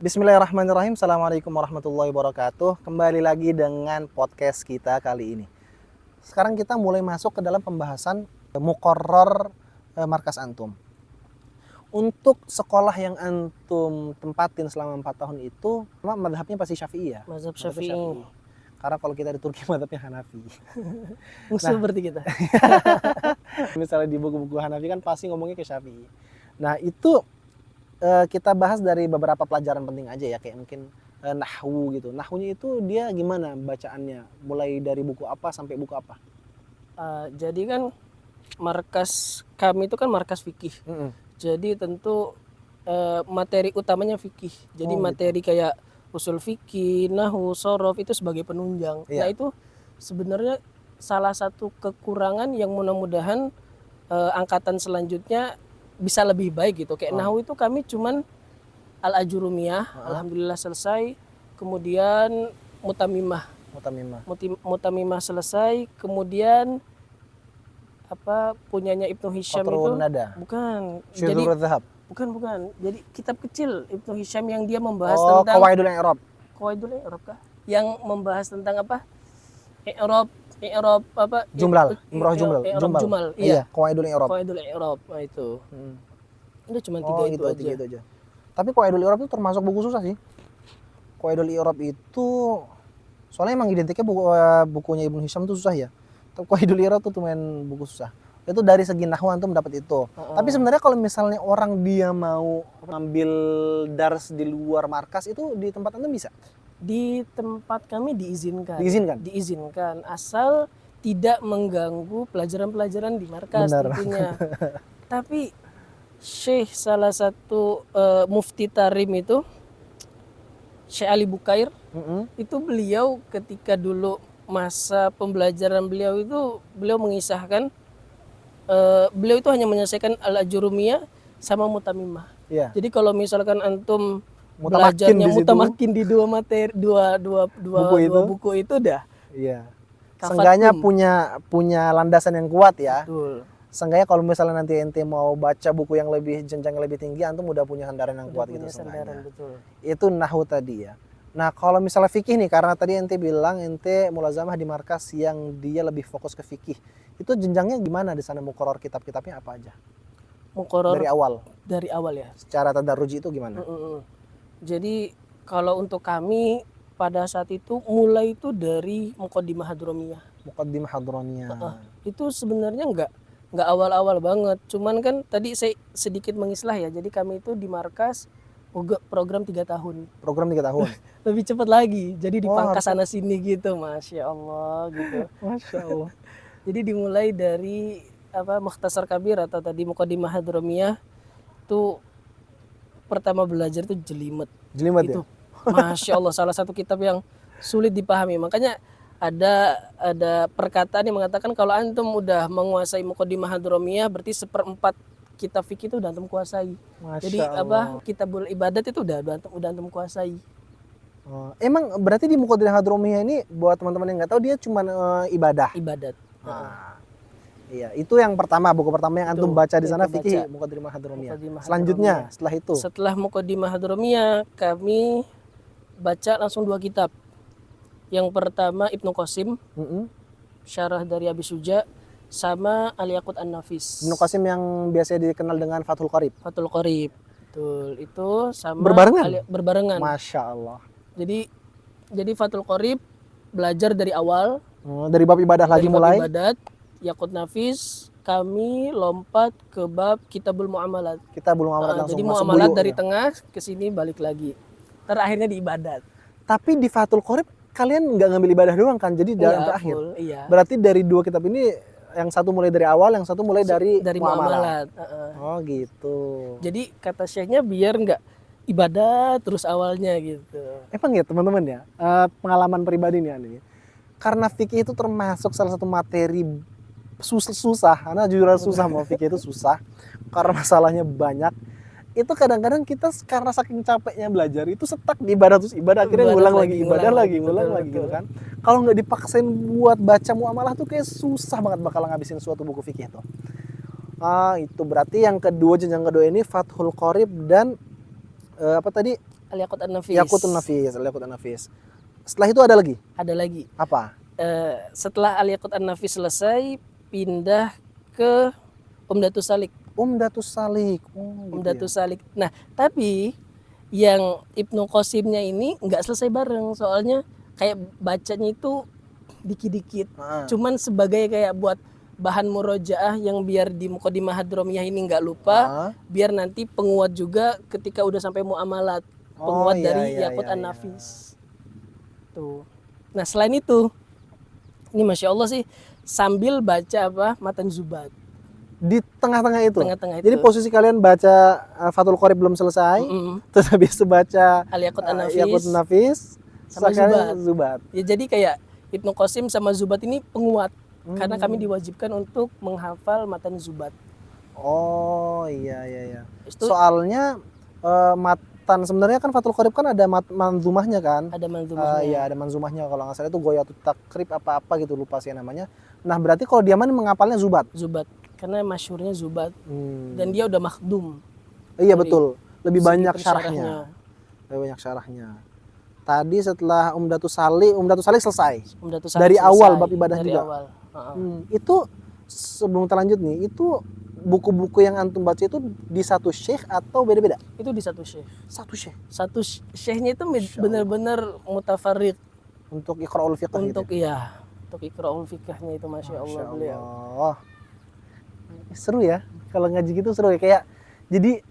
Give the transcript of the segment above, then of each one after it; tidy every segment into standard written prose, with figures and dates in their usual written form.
Bismillahirrahmanirrahim. Assalamualaikum warahmatullahi wabarakatuh. Kembali lagi dengan podcast kita kali ini. Sekarang kita mulai masuk ke dalam pembahasan muqarrar markas antum. Untuk sekolah yang antum tempatin selama 4 tahun itu, madhabnya pasti Syafi'i ya? Mazhab Syafi'i. Karena kalau kita di Turki madhabnya Hanafi. Musuh berarti kita. Misalnya di buku-buku Hanafi kan pasti ngomongnya ke Syafi'i. Nah itu kita bahas dari beberapa pelajaran penting aja ya, kayak mungkin nahwu gitu. Nahwunya itu dia gimana bacaannya? Mulai dari buku apa sampai buku apa? Jadi kan markas kami itu kan markas fikih. Jadi tentu materi utamanya fikih. Jadi materi kayak usul fikih, nahwu, shorof itu sebagai penunjang. Nah itu sebenarnya salah satu kekurangan yang mudah-mudahan angkatan selanjutnya bisa lebih baik gitu. Kayak nahwu itu kami cuman al-ajurumiyah, alhamdulillah selesai. Kemudian mutamimah selesai. Kemudian apa punyanya Ibnu Hisham itu? Nada. Bukan. Syudzur Dzahab. Bukan. Jadi kitab kecil Ibnu Hisham yang dia membahas tentang Qawaidul I'rab. Qawaidul I'rab kah? Yang membahas tentang apa? I'rab apa? Jumal. Iya, Qawaidul I'rab. Qawaidul I'rab. Nah itu. Udah cuma tiga itu aja. Tapi Qawaidul I'rab itu termasuk buku susah sih. Qawaidul I'rab itu soalnya emang identiknya bukunya Ibnu Hisham itu susah ya. Tapi Qawaidul I'rab itu main buku susah. Itu dari segi nahwu antum dapat itu. Tapi sebenarnya kalau misalnya orang dia mau ambil dars di luar markas itu di tempat antum bisa? Di tempat kami diizinkan. Diizinkan Asal tidak mengganggu pelajaran-pelajaran di markas tentunya. Tapi Syekh salah satu mufti Tarim itu Syekh Ali Bukair itu beliau ketika dulu masa pembelajaran beliau itu beliau mengisahkan beliau itu hanya menyelesaikan al-ajurumiyah sama mutamimah. Jadi kalau misalkan antum belajarnya mutamakin di dua materi dua buku itu dah. Iya. Seenggaknya punya landasan yang kuat ya. Betul. Seenggaknya kalau misalnya nanti ente mau baca buku yang lebih jenjang lebih tinggi, antum udah punya sandaran yang kuat gitu seenggaknya. Betul. Itu nahwu tadi ya. Nah kalau misalnya fikih nih, karena tadi ente bilang ente mulazamah di markas yang dia lebih fokus ke fikih, itu jenjangnya gimana di sana? Muqarrar kitab-kitabnya apa aja? Muqarrar dari awal ya. Secara tadarruji itu gimana? Jadi kalau untuk kami pada saat itu mulai itu dari Muqaddimah Hadramiyah. Itu sebenarnya nggak awal-awal banget. Cuman kan tadi saya sedikit mengislah ya. Jadi kami itu di markas program 3 tahun. Lebih cepat lagi. Jadi dipangkas sana sini gitu, Masya Allah gitu. Masya Allah. Jadi dimulai dari Mukhtasar Kabir atau tadi Muqaddimah Hadramiyah itu pertama belajar itu jelimet itu ya? Masya Allah, salah satu kitab yang sulit dipahami. Makanya ada perkataan yang mengatakan kalau antum udah menguasai Muqaddimah Hadramiyah berarti 1/4 kitab fikih itu udah antum kuasai. Masya Jadi Allah. kitabul ibadat itu udah antum kuasai. Emang berarti di Muqaddimah Hadramiyah ini buat teman-teman yang nggak tahu dia cuma ibadat. Iya, itu yang pertama, buku pertama yang antum baca di sana fikih Muqaddimah Hadramiyah. Selanjutnya setelah Muqaddimah Hadramiyah kami baca langsung 2 kitab. Yang pertama Ibnu Qasim, syarah dari Abi Suja, sama Al-Yaqut An-Nafis. Ibnu Qasim yang biasa dikenal dengan Fathul Qarib. Betul, itu sama berbarengan. Masya Allah. Jadi Fathul Qarib belajar dari awal. Dari bab ibadah lagi mulai. Ibadat, Yaqut Nafis kami lompat ke bab Kitabul Muamalat. Langsung jadi muamalat dari tengah ke sini balik lagi. Terakhirnya di ibadat. Tapi di Fathul Qarib kalian nggak ngambil ibadah doang kan? Jadi dari terakhir. Iya. Berarti dari 2 kitab ini yang satu mulai dari awal, yang satu mulai dari muamalat. Oh gitu. Jadi kata syekhnya biar nggak ibadah terus awalnya gitu. Emang ya teman-teman ya, pengalaman pribadi nih. Karena fikih itu termasuk salah satu materi susah, karena jujur susah mau fikih itu susah karena masalahnya banyak. Itu kadang-kadang kita karena saking capeknya belajar itu stuck di ibadah terus ibadah, akhirnya ngulang lagi gitu kan. Kalau nggak dipaksain buat baca muamalah tuh kayak susah banget bakal ngabisin suatu buku fikih itu. Itu berarti yang kedua, jenjang kedua ini Fathul Qarib dan Al-Yaqut An-Nafis. Yaqutun Nafis, Al-Yaqut An-Nafis. Setelah itu ada lagi? Ada lagi. Apa? Setelah Al-Yaqut An-Nafis selesai, pindah ke Umdatus Salik. Umdatus Salik. Oh, gitu Umdatus Salik. Nah, tapi yang Ibnu Qasimnya ini nggak selesai bareng, soalnya kayak bacanya itu dikit-dikit. Ah. Cuman sebagai kayak buat bahan murojaah yang biar di Muqaddimah Hadromiyah ini nggak lupa, Ah. biar nanti penguat juga ketika udah sampai muamalat, Oh, penguat iya, dari iya, Yaqut iya, An-Nafis. Tuh. Nah, selain itu, ini Masya Allah sih sambil baca apa? Matan Zubat. Di tengah-tengah itu. Tengah-tengah Jadi itu. posisi kalian baca Fathul Qorib belum selesai, Mm-mm. terus habis itu baca Al-Yaqut An-Nafis. Yaqut Nafis, sama sekarang Zubat. Ya jadi kayak Ibnu Qasim sama Zubat ini penguat karena Hmm. kami diwajibkan untuk menghafal matan Zubat. Oh iya iya iya. Itu Soalnya matan sebenarnya kan Fathul Qorib kan ada manzumahnya kan? ada manzumahnya. Iya ada manzumahnya kalau nggak salah itu Goyatut Takrib apa-apa gitu lupa sih namanya. Nah berarti kalau Diaman menghafalnya Zubat. Zubat karena masyhurnya Zubat Hmm. dan dia udah makdum. Iya Sorry. betul. Lebih Segi banyak syarahnya. Lebih banyak syarahnya. Tadi setelah Umdatus Salik selesai. Umdatus Dari Salik awal selesai. bab ibadah dari juga? awal. Heeh. Itu sebelum kita lanjut nih, itu buku-buku yang antum baca itu di satu syekh atau beda-beda? Itu di satu syekh. Satu syekh Satu syekhnya itu Masya Allah. benar-benar mutafarrid untuk Iqra'ul Fiqh untuk gitu. iya, untuk Iqra'ul Fiqhnya itu Masya Allah beliau. Allah. Seru ya, kalau ngaji gitu seru ya. Kayak jadi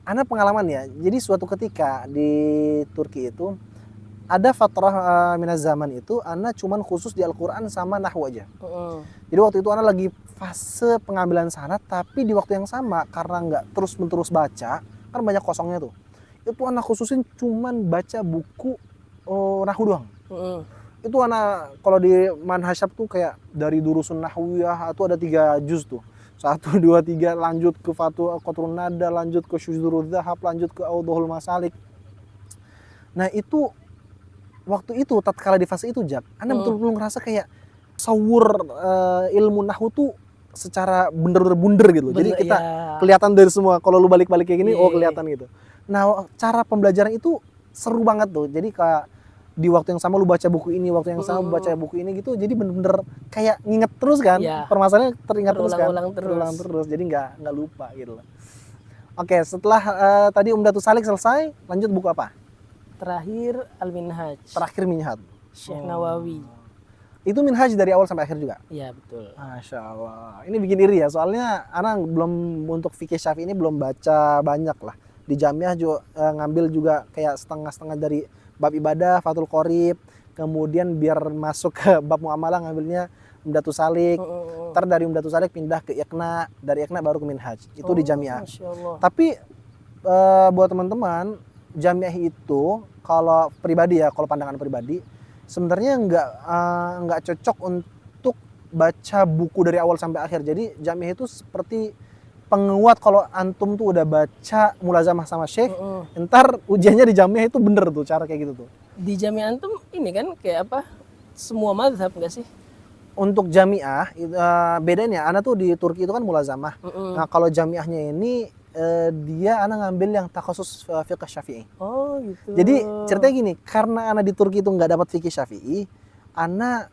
ana pengalaman ya. Jadi suatu ketika di Turki itu ada fatrah minaz zaman itu ana cuman khusus di Al-Qur'an sama nahwu aja. Heeh. Jadi waktu itu ana lagi fase pengambilan sanad, tapi di waktu yang sama karena nggak terus-menerus baca, kan banyak kosongnya tuh. Itu ana khususin cuman baca buku nahwu doang. Heeh. Itu ana kalau di manhajab tuh kayak dari durusun nahwiyah itu ada 3 juz tuh. 1, 2, 3 lanjut ke Qatrun Nada, lanjut ke Syudzurul Dzahab, lanjut ke Awdhul Masalik. Nah, itu waktu itu tatkala di fase itu Jak, ana betul-betul ngerasa kayak sawur ilmu nahwu tuh secara bener-bener bunder gitu. Jadi kita ya. kelihatan dari semua kalau lu balik-balik kayak gini, Iya, oh iya. kelihatan gitu. Nah, cara pembelajaran itu seru banget tuh. Jadi kayak di waktu yang sama lu baca buku ini, waktu yang sama baca buku ini gitu. Jadi bener-bener kayak nginget terus kan. Iya. Permasalahannya teringat terus kan. Terulang-ulang terus. Terulang terus. Jadi nggak lupa gitu loh. Oke, setelah tadi Umdatus Salik selesai, lanjut buku apa? Terakhir Al-Minhaj. Terakhir Minhaj. Syekh Nawawi. Itu Minhaj dari awal sampai akhir juga. Iya betul. Masya Allah. Ini bikin iri ya, soalnya anak belum untuk fikih Syafi'i ini belum baca banyak lah. Di Jamiah juga ngambil juga kayak setengah-setengah dari bab ibadah, Fathul Qorib, kemudian biar masuk ke bab muamalah ngambilnya Umdatus Salik. Ntar dari Umdatus Salik pindah ke Iqna, dari Iqna baru ke Minhaj. Itu di Jamiah. Masya Allah. Tapi buat teman-teman, Jamiah itu kalau pribadi ya, kalau pandangan pribadi, sebenarnya nggak cocok untuk baca buku dari awal sampai akhir. Jadi Jamiah itu seperti penguat kalau antum tuh udah baca mulazamah sama syekh, ntar ujiannya di Jamiah itu bener tuh cara kayak gitu tuh. Di Jamiah antum ini kan kayak apa? Semua mazhab nggak sih? Untuk Jamiah bedanya, ana tuh di Turki itu kan mulazamah. Nah kalau Jamiahnya ini dia ana ngambil yang takhusus fiqh Syafi'i. Oh gitu. Jadi ceritanya gini, karena ana di Turki itu nggak dapat fikih Syafi'i, ana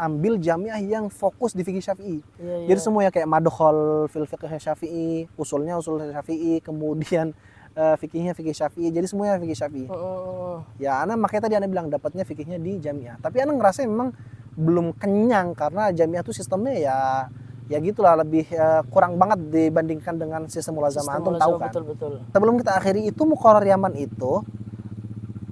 ambil Jamiah yang fokus di fikih Syafi'i. Iya, Jadi semuanya kayak madkhol fil fiqh Syafi'i, usulnya usul Syafi'i, kemudian fikihnya fikih Syafi'i. Jadi semuanya fikih Syafi'i. Ya ana makanya tadi ana bilang dapatnya fikihnya di Jamiah. Tapi ana ngerasa memang belum kenyang karena Jamiah tuh sistemnya ya gitulah lebih kurang banget dibandingkan dengan sistem mulazamah. Antum tahu kan? Betul. Sebelum kita akhiri itu Muqarrar Yaman itu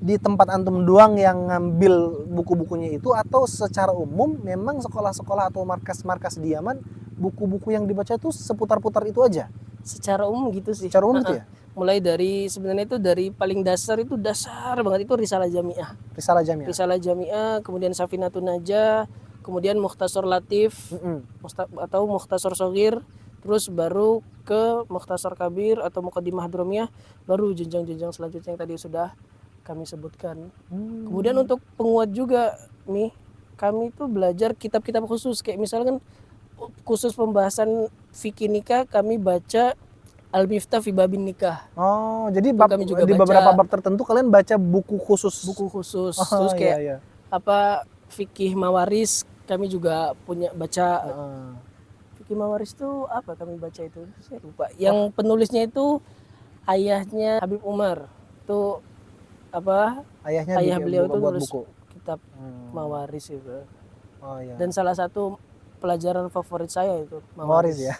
di tempat antum doang yang ngambil buku-bukunya itu atau secara umum memang sekolah-sekolah atau markas-markas di Yaman buku-buku yang dibaca itu seputar-putar itu aja? Secara umum gitu sih. Secara umum itu ya? Mulai dari sebenarnya itu dari paling dasar itu dasar banget itu Risalah Jamiah. Risalah Jamiah. Risalah Jamiah, kemudian Safinatun Najah, kemudian Mukhtasar Latif atau Mukhtasar Shogir, terus baru ke Mukhtasar Kabir atau Muqaddimah Hadromiyah, baru jenjang-jenjang selanjutnya yang tadi sudah kami sebutkan. Kemudian untuk penguat juga nih, kami tuh belajar kitab-kitab khusus kayak misalkan khusus pembahasan fikih nikah kami baca Al-Miftah fi Babin Nikah. Oh, jadi Kami juga di baca. beberapa bab tertentu kalian baca buku khusus. Buku khusus. Oh, Terus kayak iya. apa fikih mawaris kami juga punya baca. Heeh. Fikih mawaris itu apa kami baca itu? Saya lupa. Yang penulisnya itu ayahnya Habib Umar. Itu apa? Ayahnya Ayah beliau itu buat nulis buku. kitab mawaris itu. Oh iya. Dan salah satu pelajaran favorit saya itu Mawaris ya.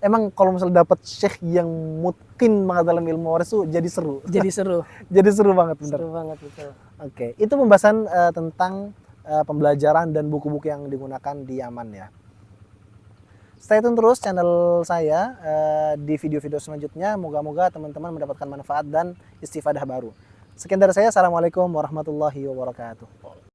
Emang kalau misalnya dapat syekh yang mungkin banget dalam ilmu waris tuh jadi seru. Jadi seru. Jadi seru banget bener. Seru banget betul. Oke, itu pembahasan tentang pembelajaran dan buku-buku yang digunakan di Yaman ya. Stay tune terus channel saya di video-video selanjutnya. Moga-moga teman-teman mendapatkan manfaat dan istifadah baru. Sekian dari saya. Assalamualaikum warahmatullahi wabarakatuh.